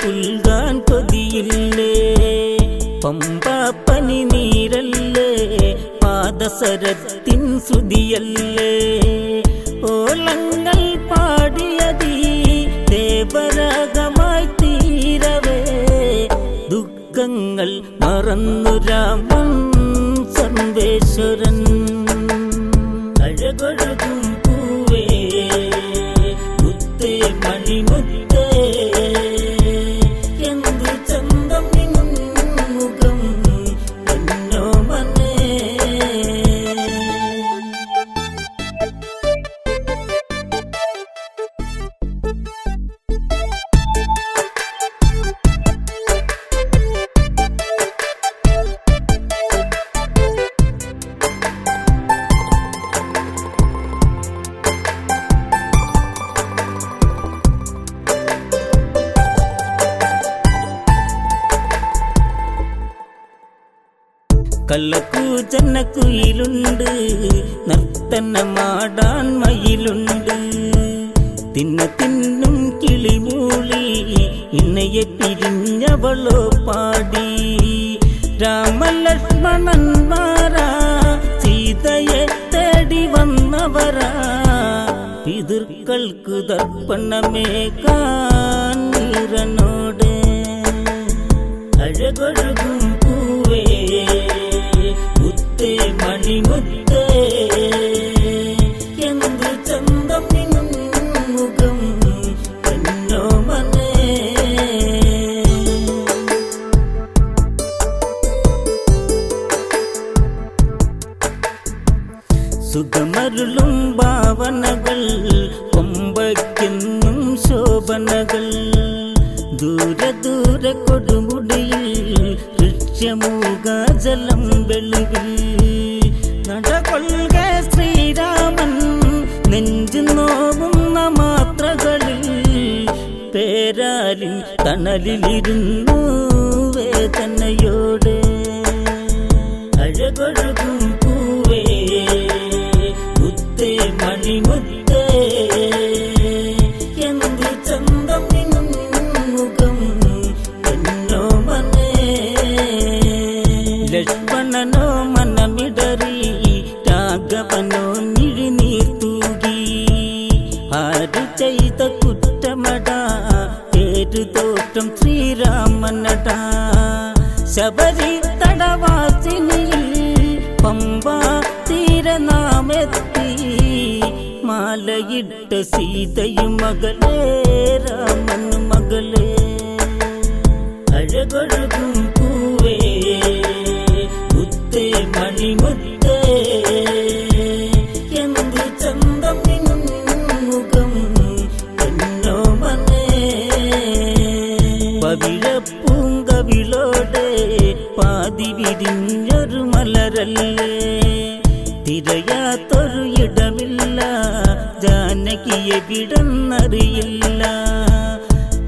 പുൽകാൻ കൊതിയില്ലേ? പമ്പപ്പനി നീരല്ലേ, പാദസരത്തിൻ ശ്രുതിയല്ലേ? ഓളങ്ങൾ പാടിയതീ ദേവരാഗമായി തീരവേ, ദുഃഖങ്ങൾ മറന്നു രാമൻ സർവേശ്വരൻ. അഴകൊഴുകും പൂവേ മുത്തേ മണിമുത്തേ, എന്ത് ചന്തം മുഖം എന്നോ മനേ. കള്ളക്കൂചന്നക്കുയിലുണ്ട്, നർത്തനമാടാൻ മയിലുണ്ട്. തിന്നും കിളിമൂളി ഇണയെ പിരിഞ്ഞവളോ പാടി. രാമലക്ഷ്മണന്മാരാ സീതയെ തേടി വന്നവരാ, പിതൃക്കൾക്ക് തർപ്പണമേകാൻ നീരനോട്. അഴകൊഴുകും പൂവേ മുത്തേ മണിമുത്തേ, എന്ത് ചന്തം മുഖം എന്നോ മനേ. സുഖമരുളും ഭാവനകൾ, കൊമ്പയ്ക്കെന്നും ശോഭനകൾ. ദൂരെ ദൂരെ കൊടുമുടിയിൽ വൃക്ഷമൂകാജലം വെളുകിൽ. നടകൊള്ളുക ശ്രീരാമൻ നെഞ്ചു നോവുന്ന മാത്രകളിൽ. പേരാലിൻ തണലിലിരുന്നു വേദനയോടെ. അഴകൊഴുകും പൂവേ മുത്തേ മണിമുത്തേ, എന്ത് ചന്തം മുഖം എന്നോ മനേ. ലക്ഷ്മണനോ മനമിടറി, രാഘവനോ മിഴിനീർ തൂകി. ആര് ചെയ്ത കുറ്റമടാ, പേരു തോറ്റം ശ്രീരാമനടാ. ശബരി തടവാസിനിയിൽ പമ്പാ തീരനാമെത്തി. മാലയിട്ട സീതയും മകളേ, രാമൻ മകളേ. അഴകൊഴുകും പൂവേ മുത്തേ മണിമുത്തേ, എന്ത് ചന്തം മുഖം എന്നോ മനേ. പവിഴപ്പൂങ്കവിളോടെ പാതി വിരിഞ്ഞൊരു മലരല്ലേ, തിരയാത്തൊരു ഇടമില്ല, ജാനകിയെ വിടന്നറിയില്ല.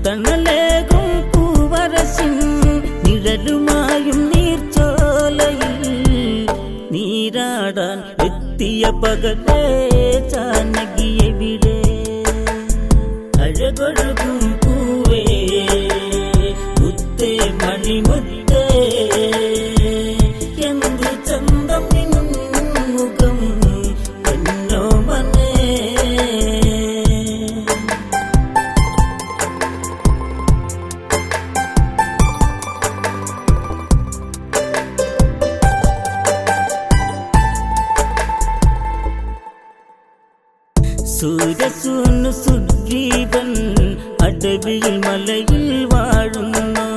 തണലേകും പൂവരശിൻ നിഴലുമായും നീർച്ചോലയിൽ നീരാടാൻ എത്തിയ പകലേ ജാനകിയെ വിടെ. അഴകൊഴുകും പൂവേ മുത്തേ മണിമുത്തേ, എന്ത് ചന്തം മുഖം എന്നോ മനേ. സൂര്യസൂനു സുഗ്രീവൻ അടവിയിൽ മലയിൽ വാഴുന്നു.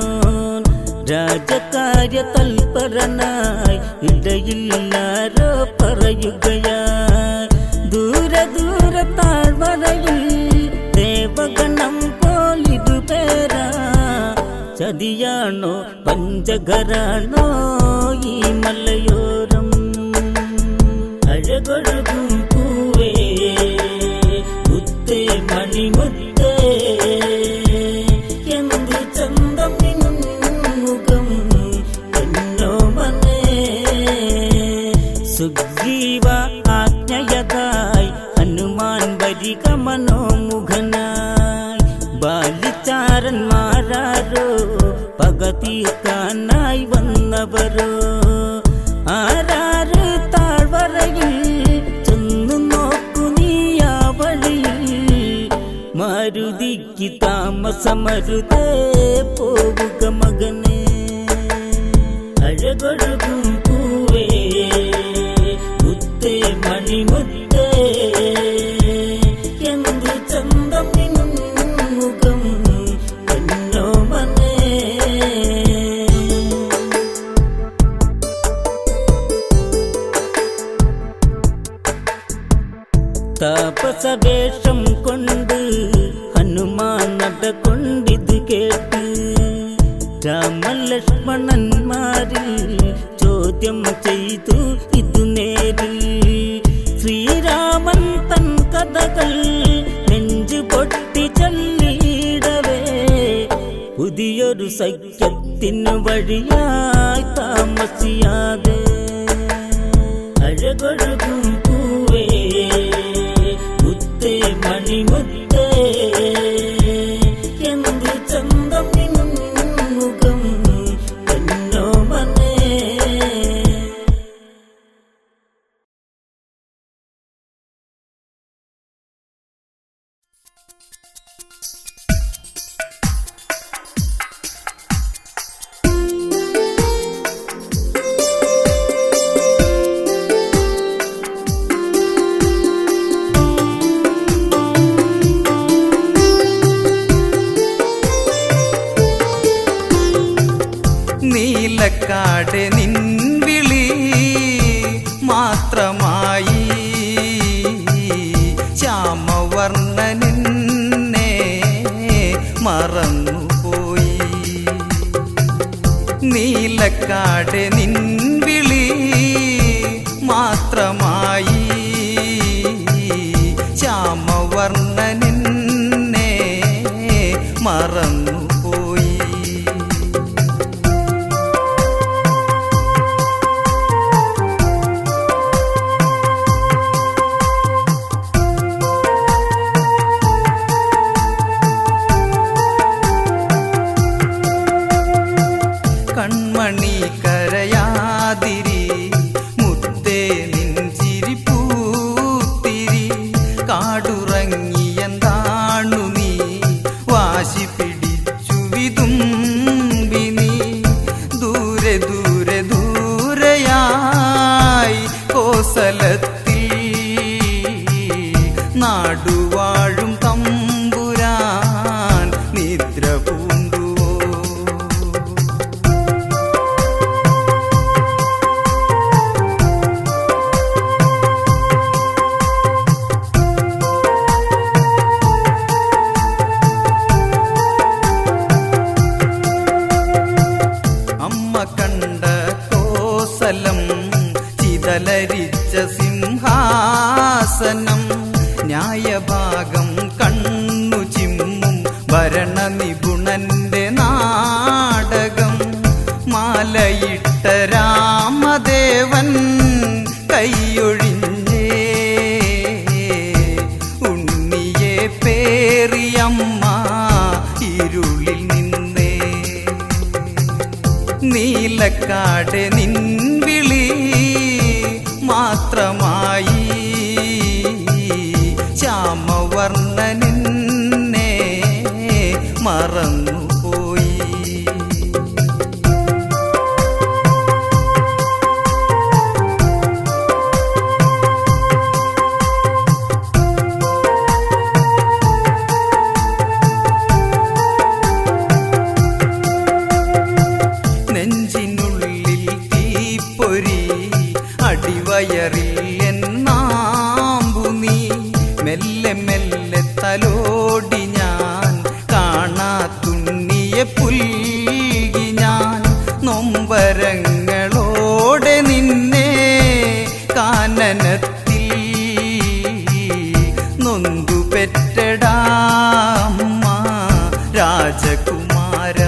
രാജകാര്യ തൽപരനായി ഇടയില്ലാരോ പറയുകയായി. ദൂരെ ദൂരെ താഴ്വരയിൽ ദേവഗണം പോലിരുപേരാ. ചതിയാണോ പഞ്ചഘരാണോ ഈ മലയോരം? അഴകൊഴുകും പൂവേ മുത്തേ മണിമുത്തേ, എന്ത് ചന്തം മുഖം എന്നോ മനേ. സുഗ്രീവ ആജ്ഞയതായി ഹനുമാൻ വരിക മനോമുഖനായി. ബാലിചാരന്മാരാ തീർക്കാനായി വന്നവരോ ആരാര് താഴ്വരയിൽ ചെന്നു നോക്കു നീ ആ വഴിയിൽ മാരുതിക്ക് താമസമരുതേ പോവുക മകനെ അഴകൊഴുകും പൂവേ മുത്തേ മണിമുത്തേ എന്തു ചന്തം മുഖം എന്നോ മനെ താപസവേഷം കൊണ്ട് ഹനുമാൻ നടകൊണ്ടിത് കേട്ട് രാമലക്ഷ്മണന്മാരിൽ ചോദ്യം ചെയ്തു ഇതു നേരിൽ ശ്രീരാമൻ തൻ കഥകൾ നെഞ്ചു പൊട്ടി ചൊല്ലിയിടവേ പുതിയൊരു സഖ്യത്തിനു വഴിയായി താമസിയാതെ അഴകൊഴുകും പൂവേ മുത്തേ മണിമുത്തേ എന്തു ചന്തം മുഖം എന്നോ മനെ നീലക്കാട് നിൻവിളി മാത്രമായി ശ്യാമവർണ്ണനെ മറന്നുപോയി നീലക്കാട് നിൻവിളി മാത്രമായി ശ്യാമവർണ്ണനെ മറന്നുപോയി കൺമണി കരയാതിരി മുത്തേ നിൻചിരി പൂത്തിരി കാടുറങ്ങിയെന്താണു നീ വാശി പിടിച്ചു വിതുമ്പിനി ദൂരെ ദൂരെ ദൂരെയായി കോസലത്തിൽ നാടുവാഴും തമ്പുരാൻ നിദ്ര പൂണ്ടുവോ കണ്ട കോസലം ചിതലരിച്ച സിംഹാസനം ന്യായഭാഗം കണ്ണു ചിമ്മും ഭരണനിപുണന്റെ നാടകം മാലയിട്ട രാമദേവൻ കൈയൊഴിഞ്ഞേ ഉണ്ണിയെ പേറിയമ്മ ഇരുളിൽ നിന്നേ നീലക്കാട് നിൻവിളി മാത്രമായി ശ്യാമവർണ്ണനെ മറന്നുപോയി നെഞ്ചിനുള്ളിൽ തീപ്പൊരി അടിവയറിൽ എന്നാമ്പു നീ മെല്ലെ മെല്ലെ തലോടി ഞാൻ കാണാത്തുണ്ണിയെ പുൽകി ഞാൻ നൊമ്പരങ്ങളോടെ നിന്നെ കാനനത്തിൽ നൊന്തു പെറ്റടാമ്മ രാജകുമാര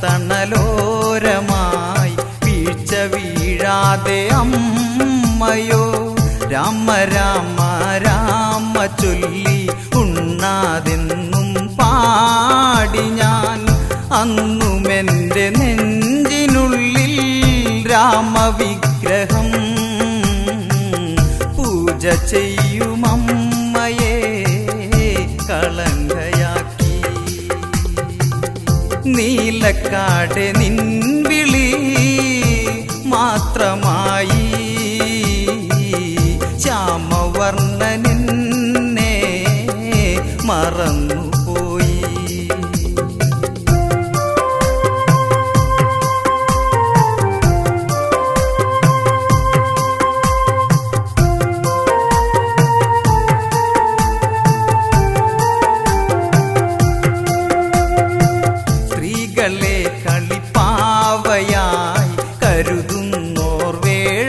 തണലോരമായി വീഴ്ച വീഴാതെ അമ്മയോ രാമ രാമ രാമ ചൊല്ലി ഉണ്ണാതെന്നും പാടി ഞാൻ അന്നുമെൻ്റെ നെഞ്ചിനുള്ളിൽ രാമവിഗ്രഹം പൂജ ചെയ്യുമമ്മയെ കളങ്കയാക്കി നീലക്കാട് നിൻവിളി മാത്രമായി ശ്യാമവർണ്ണനെന്നെ മറന്നുപോയി സ്ത്രീകളെ കളിപ്പാവയായി കരുതുന്നോർ വേഴാമ്പലായി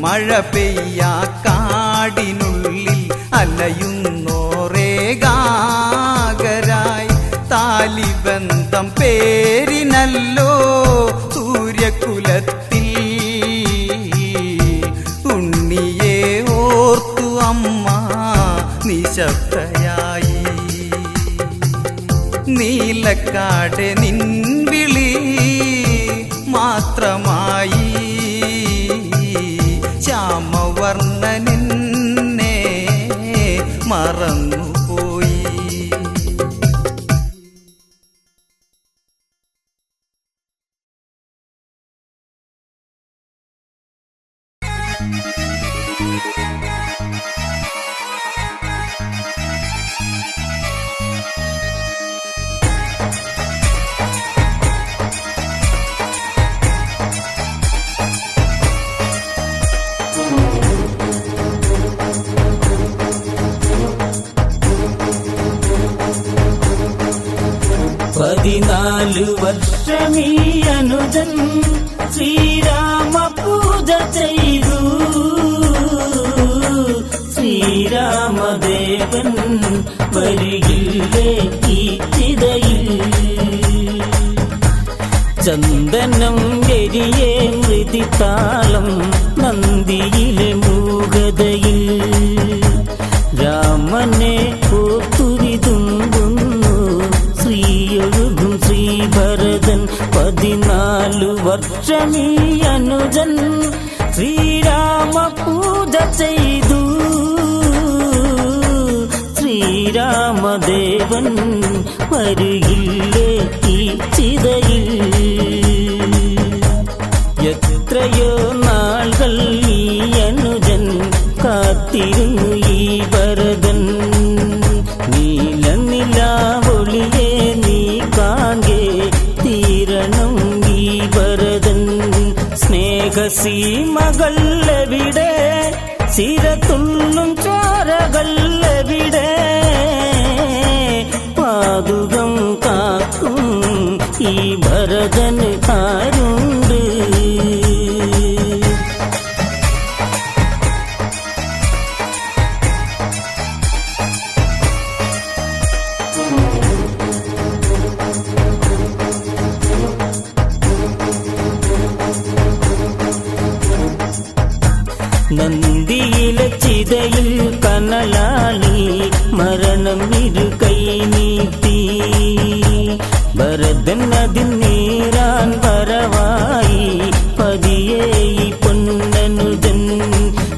മഴ പെയ്യാ കാടിനുള്ളിൽ അലയുന്നോരേകാകരായി താലിബന്ധം പേരിനല്ലോ സൂര്യകുലത്തിൽ ഉണ്ണിയെ ഓർത്തു അമ്മ നിശബ്ദയായി നീലക്കാട് നിൻവിളി മാത്രമായി ശ്യാമവർണ്ണനെന്നെ മറന്നുപോയി പതിനാല് വർഷമീ അനുജൻ ശ്രീരാമ പൂജ ചെയ്തു ശ്രീരാമദേവൻ വരികില്ലേ ഈ ചിതയിൽ ചന്ദനം എരിയേ മൃതിത്താളം നന്ദിയിലെ മൂകതയിൽ രാമനെ ഓർത്തുവിതുമ്പുന്നു ശ്രീയൊഴുകും ശ്രീഭരതൻ 14 വർഷമീ അനുജൻ ശ്രീരാമ പൂജ ചെയ്തു ശ്രീരാമദേവൻ വരികില്ലേ ഈ ചിതയിൽ എത്രയോ നാളുകൾ ഈ അനുജൻ കാത്തിരുന്നു ഈ ഭരതൻ നീലനിലാവൊളിയെ നീ കാൺകെ തീരണം ഈ ഭരതൻ സ്നേഹസീമകൾ എവിടെ സിരത്തുള്ളും ചോരകൾ എവിടെ പാതുകം കാക്കും ഈ ഭരതന് ആരുണ്ട് നന്ദിയിലെ ചിതയിൽ കനലാളി മരണം ഇരു കൈ നീട്ടി ഭരതൻ അതിൽ നീരാൻ വരവായി പതിയെ ഈ പൊന്നനുജൻ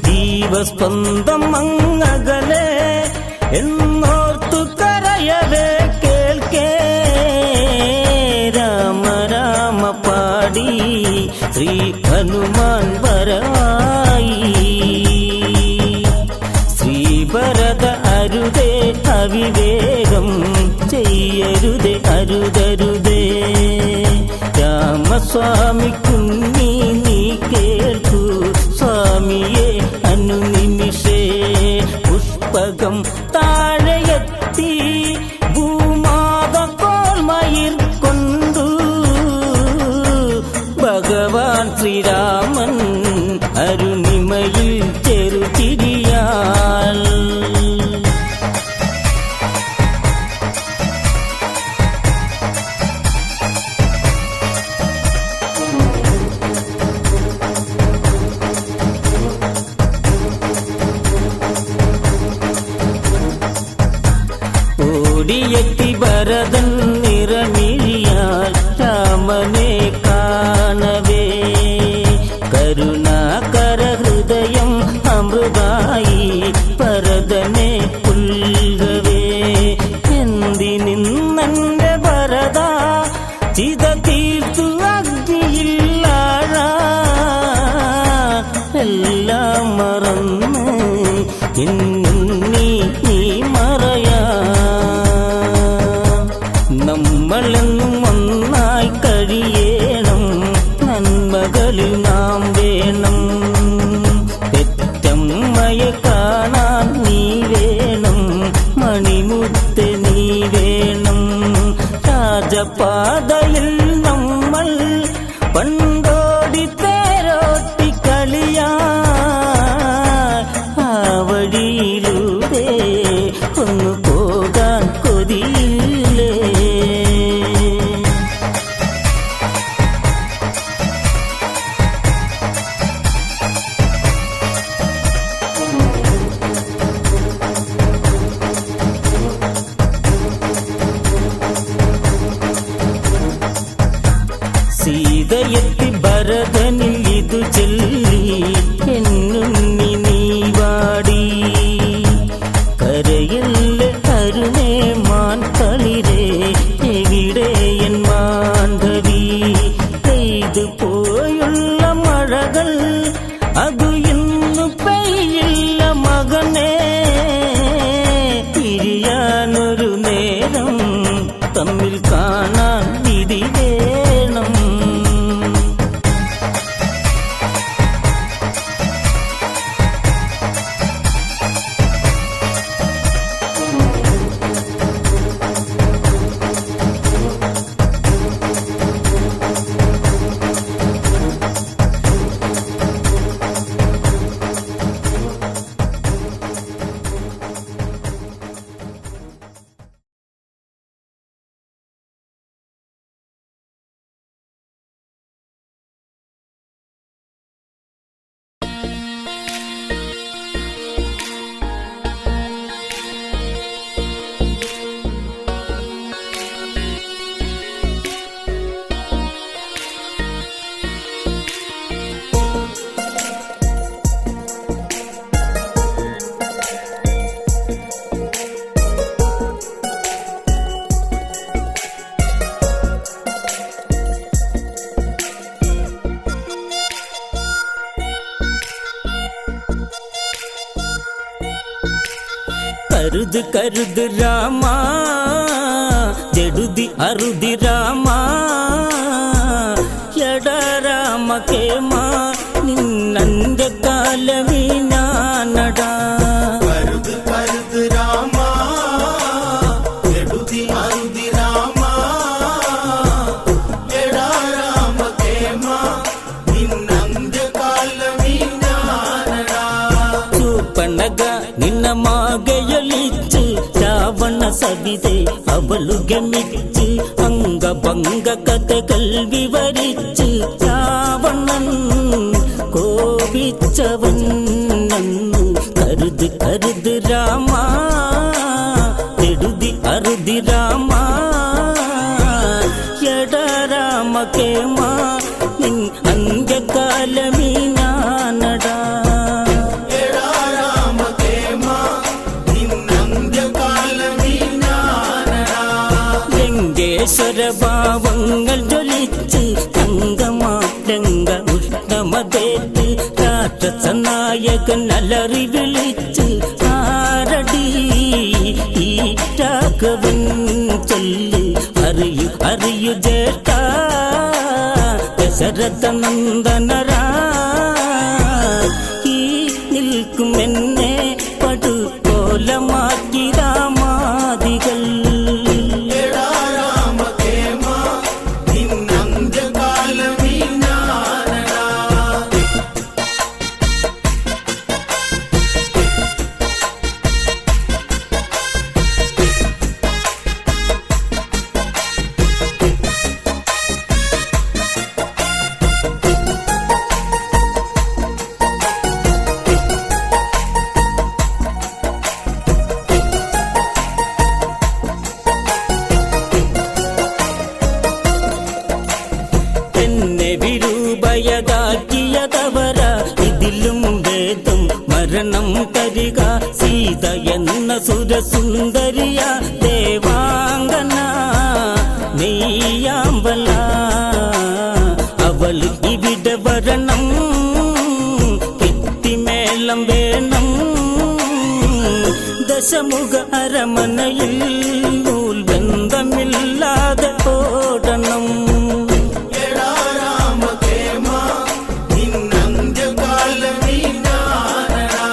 ജീവസ്പന്ദം അങ്ങകലെ എന്നോർത്തു കരയവേ കേൾക്കേ രാമ രാമ പാടി ശ്രീ ഹനുമാൻ വരവായി ശ്രീഭരത അരുതേ അവിവേകം ചെയ്യരുതേ അരുതരുതേ രാമസ്വാമിക്കുണ്ണി നീ കേൾക്കൂ സ്വാമിയെ അനുനിമിഷേ പുഷ്പകം താഴെയെത്തി ഭൂമാത കോൾമയിർ കൊണ്ടു ഭഗവാൻ ശ്രീരാമൻ അരുണിമയിൽ ചെറുചിരിയാൽ ഓടിയെത്തി ഭരതൻ നിറമിഴിയാൽ രാമനെ കാണവേ കരുണാകര ഹൃദയം അമൃതായി ഭരതനെ പുൽകവേ എന്തിനിന്നെന്റെ ഭരത ചിത തീർത്തു അഗ്നിയില്ലാഴ എല്ലാം മറന്ന് നീ മറയാ നമ്മളെന്നും ഒന്നായി കഴിയേണം നന്മകളിൽ നാം വേണം പെറ്റമ്മയെ കാണാൻ നീ വേണം മണിമുത്ത് നീ വേണം രാജപാതയിൽ നമ്മൾ പണ്ടോടി തേരോട്ടി കളിയാ ആ വഴിയിലൂടെ ഒന്നു പോകാൻ കൊതിയില്ലേ സീതയെത്തി ഭരതനിൽ ഇതു ചൊല്ലി എന്നുണ്ണി നീ വാടി കരയല്ലേ കരുണേ മാൻ കളിരേ എവിടെ എൻ മാണ്ഡവി പെയ്തു പോയുള്ള മഴകൾ അതു ഇന്നു പെയ്യില്ല മകനേ പിരിയാനൊരു നേരം തമ്മിൽ കാണാൻ വിധി വേണം കരുത് കരുത് രാമ ജടുതി അറുതി രാമ എട രാമ കേമ നിന്നന്റെ കാലമീനാനടാ കരുത് കരുത് രാമ ജടുതി അറുതി രാമ എടാ രാമ കേമ നിന്നന്റെ കാലമീനാനടാ ചൂപ്പണക ನಿನ್ನ ಮಾಗೆಯಲಿಚ್ಚು ರಾವಣ ಸವಿದೆ ಅವಳು ಗಮಿಚ್ಚು ಅಂಗ ಭಂಗ ಕಥೆകൾ വിവരിച്ച് രാവണൻ കോപിച്ചവൻ നന്നു കരുത് കരുത് രാമ എഴുതി അറുതി രാമ എട രാമ കേമ നിൻ അന്ത്യകാലമീനാനടാ സ്വരഭാവങ്ങൾ ജ്വലിച്ച് തങ്കമാരംഗ ഉഷ്ണമതേറ്റ് രാക്ഷസ നായകൻ അലറി വിളിച്ച് ആരടി ഈ രാഘവൻ ചൊല്ല് അറിയു അറിയു ജേട്ട ദശരഥ നന്ദനരാ ഈ നിൽക്കും എന്നെ പടുകോലമാക്കി രാമാദികൾ സുരസുന്ദരിയ ദേവാംഗന നെയ്യാമ്പല അവൾ ഇവിടെ വരണം കെട്ടിമേളം വേണം ദശമുഖ അരമനയിൽ നൂൽബന്ധമില്ലാതെ ഓടണം എടാ രാമകേമ നിന്നന്ത്യകാലമീ ഞാനടാ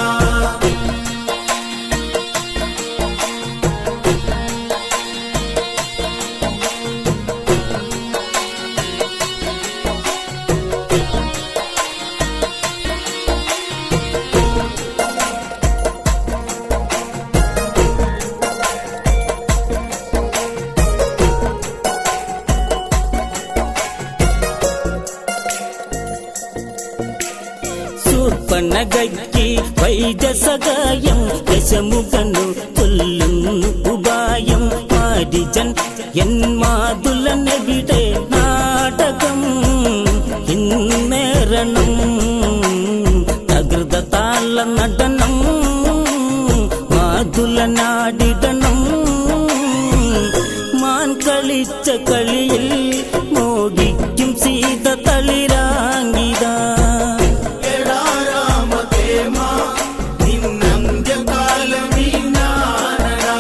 ശൂർപ്പണഖയ്ക്ക് വൈജസകായം ദശമുഖനു കൊല്ലുന്നു ഉപായം മാരിജൻ എൻ മാതുലനെവിടെ നാടകം ഇന്നേറണം തകൃത താള നടനം മാതുലനാടിടണം മാൻ കളിച്ച കളിയിൽ മോഹിക്കും സീത തളിരാങ്കിത എടാ രാമകേമ നിന്നന്ത്യകാലമീ ഞാനടാ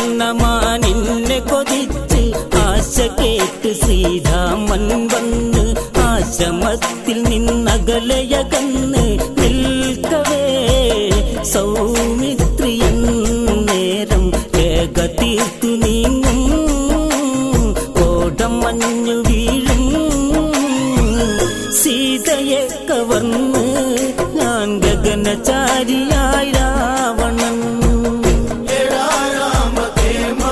സ്വർണവർണ്ണമാനിന്നെ കൊതിച്ച് ആശ കേട്ട് ശ്രീരാമൻ വന്ന് ആശ്രമത്തിൽ നിന്നകലയകന്ന് നിൽക്കവേ സൗമിത്രിയൻ നേരം രേഖ തീർത്തു നീങ്ങും കോടം മഞ്ഞു വീഴും സീതയെ കവർന്ന് ഞാൻ ഗഗനചാരിയായ രാവണൻ എടാ രാമകേമ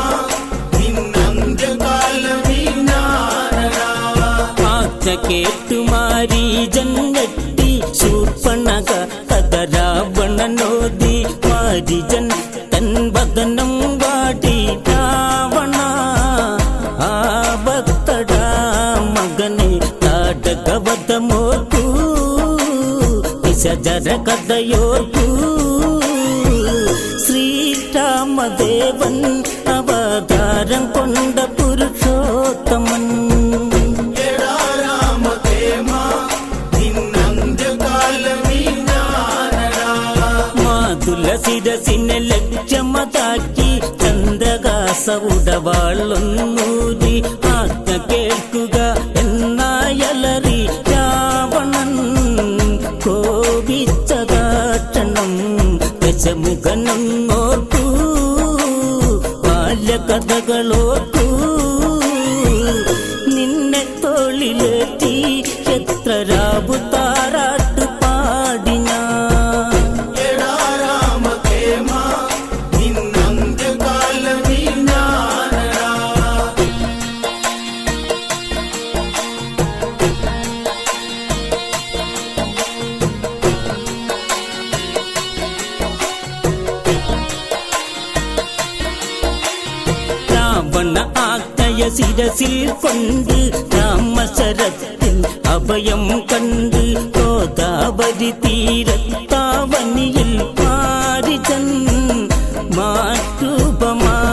നിന്നന്ത്യകാലമീ ഞാനടാ ആജ്ഞ കേട്ടുമാരി ജന്നട്ടി ശൂർപ്പണക കഥ രാവണനോദി മാരിജൻ തൻ വദനം വാടി രാവണ ആപത്തടാ മകനെ താടകവധമോർക്കൂ നിശജര കഥയോർക്കൂ ശ്രീരാമദേവൻ അവതാരം കൊണ്ട പുരുഷോത്തമൻ എടാ രാമകേമ നിന്നന്ത്യകാലമീ ഞാനടാ മാതുല ശിരസിനെ ലക്ഷ്യമതാക്കി ചന്ദ്രകാസ ഉടവാളൊന്നൂരി ആജ്ഞ കേൾക്കുക എന്നായലറി രാവണൻ കോപിച്ചതാട്ടണം ദശമുഖനൊന്നോർക്കൂ ബാല്യകഥകളോർക്കൂ നിന്നെ തോളിലേറ്റി എത്ര രാവു താരാട്ട് പാടി ഞാൻ എടാ രാമകേമ നിന്നന്ത്യകാലമീ ഞാനടാ രാവണ ആജ്ഞയ ശിരസിൽ കൊണ്ട് രാമശരത്തിൽ അഭയം കണ്ട് ഗോദാവരി തീരത്താവനിയിൽ മാരിജൻ മാരൂപമായി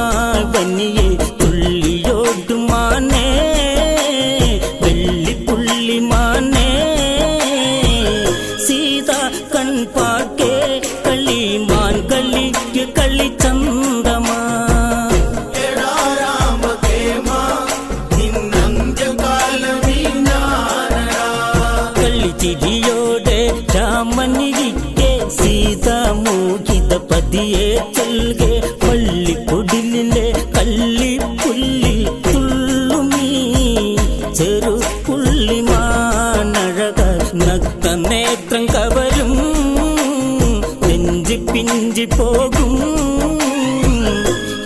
വനിയെ തുള്ളിയോടുമാനേ വെള്ളിപ്പുള്ളിമാനേ സീത കൺപാർക്കേ കളിമാൻ കളിക്ക് കളിച്ചന്തമാ എടാ രാമകേമ നിന്നന്ത്യകാലമീ ഞാനടാ കളിച്ചിരിയോടെ രാമനിരിക്കെ സീത മോഹിത പതിയെ ചൊൽകെ പള്ളിക്കൊടിലെ കള്ളിപ്പുല്ലിൽ തുള്ളുമീ ചെറു പുള്ളിമാനഴക നക്ത നേത്രം കവരും നെഞ്ചി പിഞ്ചി പോകും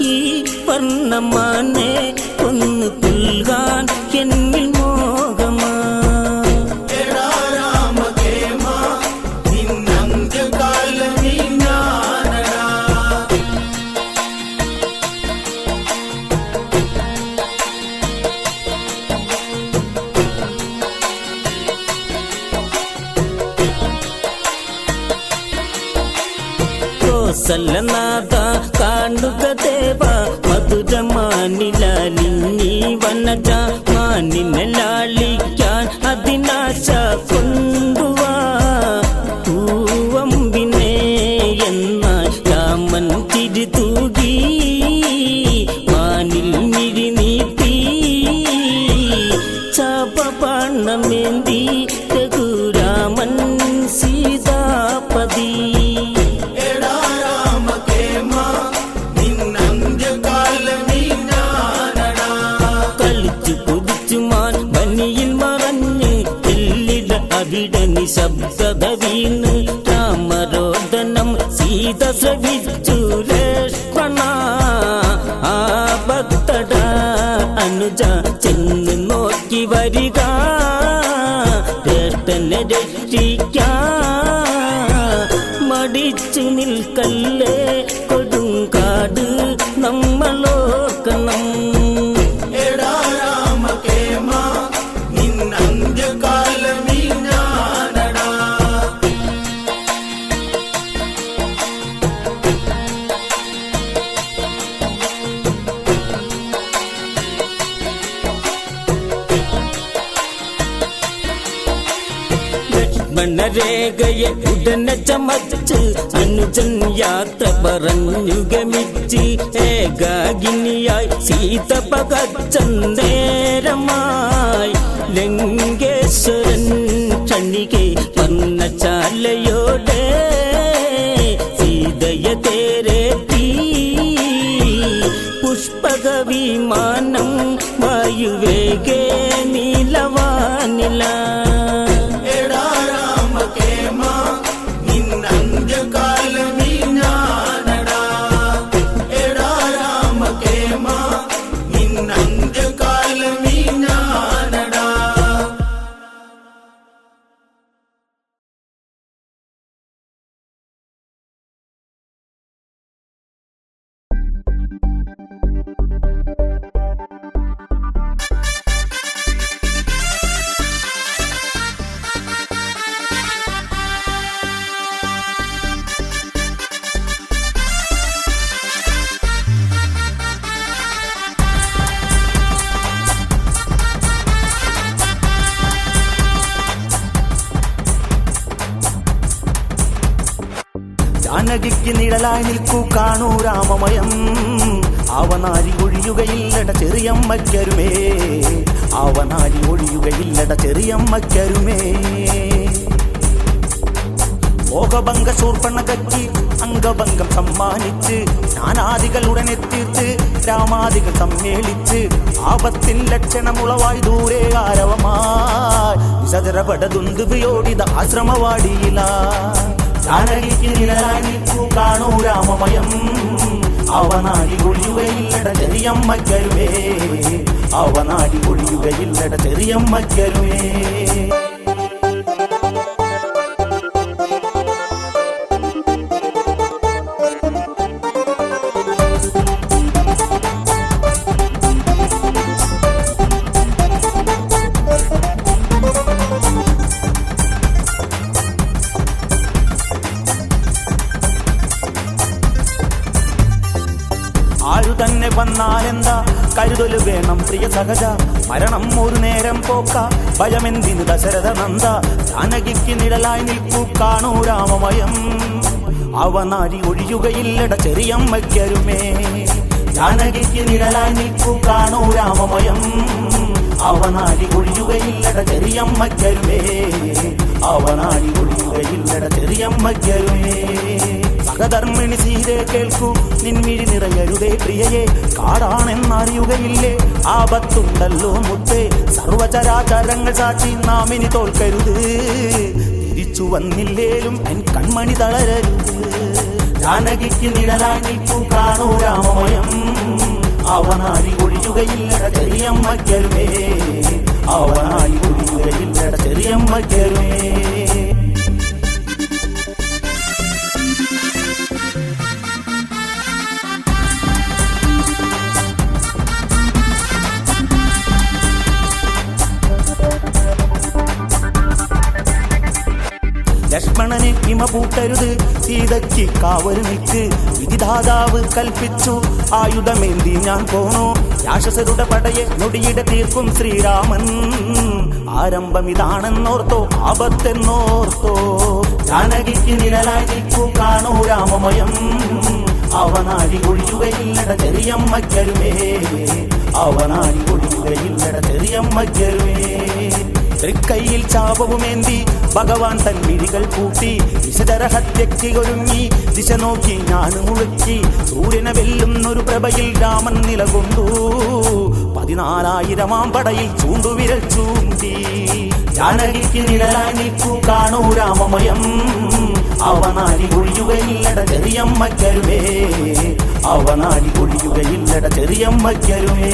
ഈ സ്വർണ്ണമാനെ കൊന്നു പുൽകാൻ എന്നിൽ മോഹമാ. എടാ രാമകേമ നിന്നന്ത്യകാലമീ ഞാനടാ. കോസലനാഥ കാണുക ദേവ മധുരമാനിലാലിഞ്ഞി വനജ മാനിനെ ലാളിക്കാൻ അതിനാശ കൊണ്ടുവാ പൂവമ്പിനെ എന്നാൽ രാമൻ തിരിതൂകി മാനിൽ മിഴി നീട്ടി ചാപബാണമേന്തി രഘുരാമൻ സീതാപതി. എടാ രാമകേമ നിന്നന്ത്യകാലമീ ഞാനടാ. കളിച്ചു കുതിച്ചു മാൻ വനിയിൽ മറഞ്ഞ് എല്ലിട അവിടെ നിശബ്ദത വീണ് രാമരോദനം സീത ശ്രവിച്ചു ലക്ഷ്മണ ആപത്തട അനുജ ചെന്ന് നോക്കി വരിക ജ്യേഷ്ഠനെ രക്ഷിക്കാൻ മടിച്ചു നിൽക്കല്ലേ കൊടുങ്കാട് നമ്മളോർക്കണം. എടാ രാമകേമ നിന്നന്ത്യകാലമീ ഞാനടാ. ലക്ഷ്മണരേഖയെ ഉടനെ ചമച്ച് അനുജൻ യാത്ര പറഞ്ഞു ഗമിച്ച് ഏകാകിനിയായി സീത പകച്ചേരമായി ലങ്കേശ്വരൻ ക്ഷണികെ വർണ്ണശാലയോടെ സീതയെ തേരേറ്റി പുഷ്പക വിമാനം വായുവേഗേ നീലവാനില. എടാ രാമകേമ നിന്നന്ത്യകാലമീ ഞാനടാ. എടാ രാമകേമ നിന്നന്ത്യകാലമീ ഞാനടാ. ജാനകിക്ക് നിഴലായി നിൽക്കൂ കാണൂ രാമമയം അവനാരി ഒഴിയുകയില്ലട ചെറിയമ്മയ്ക്കരുമേ അവനാരി ഒഴിയുകയില്ലട ചെറിയമ്മയ്ക്കരുമേ. മോഹഭംഗ ശൂർപ്പണകയ്ക്ക് അംഗഭംഗം സമ്മാനിച്ച് ജ്ഞാനാദികൾ ഉടനെ തീർത്ത് രാമാദികൾ സമ്മേളിച്ച് ആപത്തിൻ ലക്ഷണമുളവായി ദൂരെ ആരവമായി വിസജരപടതുന്തുപയോടിത ആശ്രമവാടിയില. ജാനകിക്ക് നിഴലായി നിൽക്കൂ കാണൂ രാമമയം അവനാടി ഒഴിയുകയില്ലട ചെറിയമ്മയ്ക്കരുമേ അവനാടി ഒഴിയുകയില്ലട ചെറിയമ്മയ്ക്കരുമേ. ആരു തന്നെ വന്നാലെന്താ കരുതല് വേണം പ്രിയ സഹജ മരണം ഒരു നേരം പോക്ക ഭയമെന്തിന് ദശരഥ നന്ദ. ജാനകിക്ക് നിഴലായി നിൽക്കൂ കാണൂ രാമമയം അവനാടി ഒഴിയുകയില്ലട ചെറിയമ്മയ്ക്കരുമേ. ജാനകിക്ക് നിഴലായി നിൽക്കൂ കാണൂ രാമമയം അവനാടി ഒഴിയുകയില്ലട ചെറിയമ്മയ്ക്കരുമേ അവനാടി ഒഴിയുകയില്ലട ചെറിയമ്മയ്ക്കരുമേ. സഹധർമ്മിണി സീതേ കേൾക്കൂ നിൻമിഴി നിറയരുതേ പ്രിയയെ കാടാണെന്നറിയുകയില്ലേ ആപത്തുണ്ടല്ലോ മുത്തേ സർവചരാചരങ്ങൾ സാക്ഷി നാം ഇനി തോൽക്കരുത് തിരിച്ചു വന്നില്ലേലും എൻ കൺമണി തളരരുത്. ജാനകിക്ക് നിഴലായി നിൽക്കൂ കാണൂ രാമമയം അവനാടി ഒഴിയുകയില്ലട ചെറിയമ്മയ്ക്കരുമേ, അവനാടി ഒഴിയുകയില്ലട ചെറിയമ്മയ്ക്കരുമേ. ലക്ഷ്മണനെ ഹിമ പൂട്ടരുത്, സീതയ്ക്ക് കാവല് നിൽക്ക്, വിധിദാതാവ് കൽപ്പിച്ചു ആയുധമേന്തി ഞാൻ പോണു. രാക്ഷസരുടെ പടയെ നൊടിയിടെ തീർക്കും ശ്രീരാമൻ, ആരംഭം ഇതാണെന്നോർത്തോ ആപത്തെന്നോർത്തോ. ജാനകിക്ക് നിഴലായി നിൽക്കൂ കാണൂ രാമമയം, അവനാടി ഒഴിയുകയില്ലട ചെറിയമ്മയ്ക്കരുമേ, അവനാടി ഒഴിയുകയില്ലട ചെറിയമ്മയ്ക്കരുമേ. തൃക്കൈയിൽ ചാപവുമേന്തി ഭഗവാൻ തൻ മിഴികൾ പൂട്ടി, വിശദരഹത്യയ്ക്ക് ഒരുങ്ങി ദിശ നോക്കി ഞാൻ മുഴക്കി. സൂര്യനെ വെല്ലുന്നൊരു പ്രഭയിൽ രാമൻ നിലകൊണ്ടു, 14,000 പടയിൽ ചൂണ്ടുവിരൽ ചൂണ്ടി. ജാനകിക്ക് നിഴലായി നിൽക്കൂ കാണൂ രാമമയം, അവനാടി ഒഴിയുകയില്ലട ചെറിയമ്മയ്ക്കരുമേ, അവനാടി ഒഴിയുകയില്ലട ചെറിയമ്മയ്ക്കരുമേ.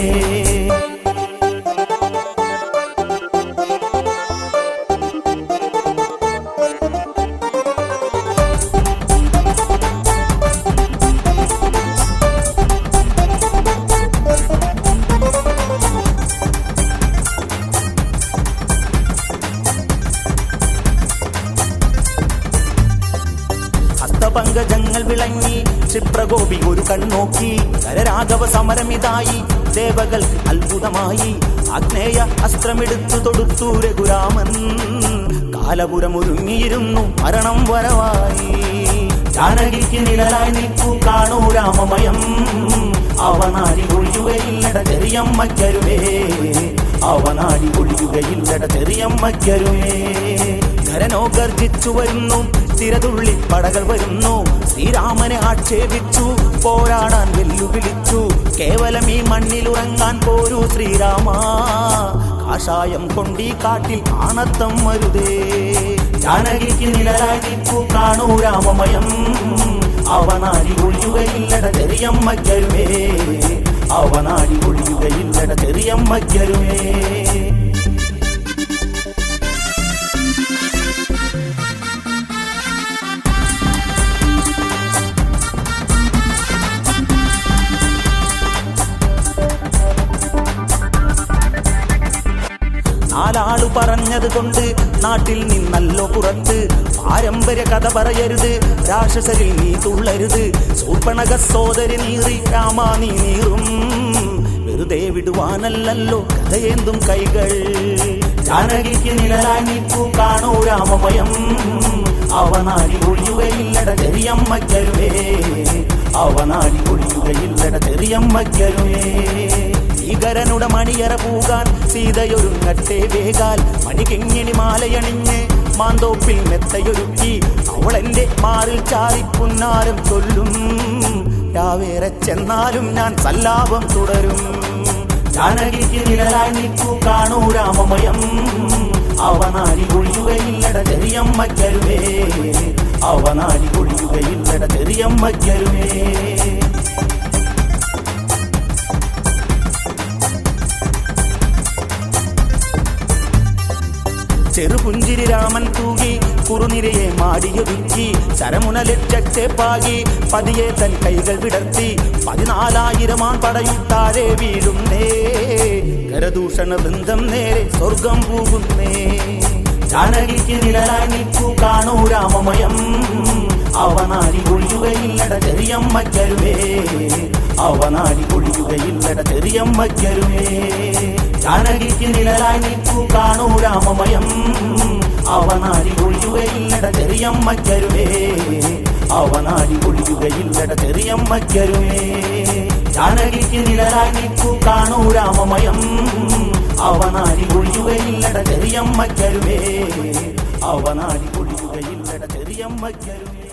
പങ്കജങ്ങൾ വിളങ്ങി ക്ഷിപ്രഗോപി ഒരു കണ്ണോക്കി. കരരാഘവ സമരമിതായി ദേവകൾക്ക് അത്ഭുതമായി. ആഗ്നേയ അസ്ത്രമെടുത്തു തൊടുത്തു രഘുരാമൻ, കാലപുരം ഒരുങ്ങിയിരുന്നു മരണം വരവായി. ജാനകിക്ക് നിഴലായി നിൽക്കൂ കാണൂ രാമമയം, അവനാടി ഒഴിയുകയില്ലട ചെറിയമ്മയ്ക്കരുമേ, അവനാടി ഒഴിയുകയില്ലട ചെറിയമ്മയ്ക്കരുമേ. ധരനോ ഗർജിച്ചു വരുന്നു, തിരതുള്ളി പടകൾ വരുന്നു. ശ്രീരാമനെ ആക്ഷേപിച്ചു, പോരാടാൻ വെല്ലുവിളിച്ചു. കേവലം ഈ മണ്ണിലുറങ്ങാൻ പോരൂ ശ്രീരാമ, കാഷായം കൊണ്ടീ കാട്ടിൽ ആണത്തം വരുതേ. ജാനകിക്ക് നിഴലായി നിൽക്കൂ കാണൂ രാമമയം, അവനാടി ഒഴിയുകയില്ലട ചെറിയമ്മയ്ക്കരുമേ, അവനാടി ഒഴിയുകയില്ലട ചെറിയമ്മയ്ക്കരുമേ. നാലാളു പറഞ്ഞത് കൊണ്ട് നാട്ടിൽ നിന്നല്ലോ പുറത്ത്. പാരമ്പര്യ കഥ പറയരുത്, രാക്ഷസരിൽ നീ തുള്ളരുത്. ശൂർപ്പണഖ സോദരി നീറി രാമ നീ നീറും, വെറുതെ വിടുവാനല്ലല്ലോ കഥയേന്തും കൈകൾ. ജാനകിക്ക് നിഴലായി നിൽക്കൂ കാണൂ രാമമയം, അവനാടി ഒഴിയുകയില്ലട ചെറിയമ്മയ്ക്കരുമേ, അവനാടി ഒഴിയുകയില്ലട ചെറിയമ്മയ്ക്കരുമേ. ഭീകരനുടെ മണിയറ പൂകാൻ സീതയൊരുങ്ങട്ടെ വേഗാൽ. മണികിങ്ങിണി മാലയണിഞ്ഞ് മാന്തോപ്പിൽ മെത്തയൊരുക്കി, അവളെന്റെ മാറിൽ ചാരി പുന്നാരം ചൊല്ലും. രാവേറെ ചെന്നാലും ഞാൻ സല്ലാപം തുടരും. ജാനകിക്ക് നിഴലായി നിൽക്കൂ കാണൂ രാമമയം, അവനാടി ഒഴിയുകയില്ലട ചെറിയമ്മയ്ക്കരുമേ, അവനാടി ഒഴിയുകയില്ലട ചെറിയമ്മയ്ക്കരുമേ. ചെറുപുഞ്ചിരി രാമൻ തൂകി കുറുനിരയെ മാടിയൊതുക്കി. ശരമുന ലക്ഷത്തെ പാകി പതിയെ തൻ കൈകൾ വിടർത്തി. 14,000 പടയും താഴെ വീഴുന്നേ, കരദൂഷണ വൃന്ദം നേരെ സ്വർഗം പോകുന്നേ. ജാനകിക്ക് നിഴലായി നിൽക്കൂ കാണൂ രാമമയം, അവനാടി ഒഴിയുകയില്ലട ചെറിയമ്മയ്ക്കരുമേ, അവനാടി ഒഴിയുകയില്ലട ചെറിയമ്മയ്ക്കരുമേ. ജാനകിക്ക് നിഴലായി നിൽക്കൂ കാണൂ രാമമയം, അവനാടി ഒഴിയുകയില്ലട ചെറിയമ്മയ്ക്കരുമേ, അവനാടി ഒഴിയുകയില്ലട ചെറിയമ്മയ്ക്കരുമേ. ജാനകിക്ക് നിഴലായി നിൽക്കൂ കാണൂ രാമമയം, അവനാടി ഒഴിയുകയില്ലട ചെറിയമ്മയ്ക്കരുമേ, അവനാടി ഒഴിയുകയില്ലട ചെറിയമ്മയ്ക്കരുമേ.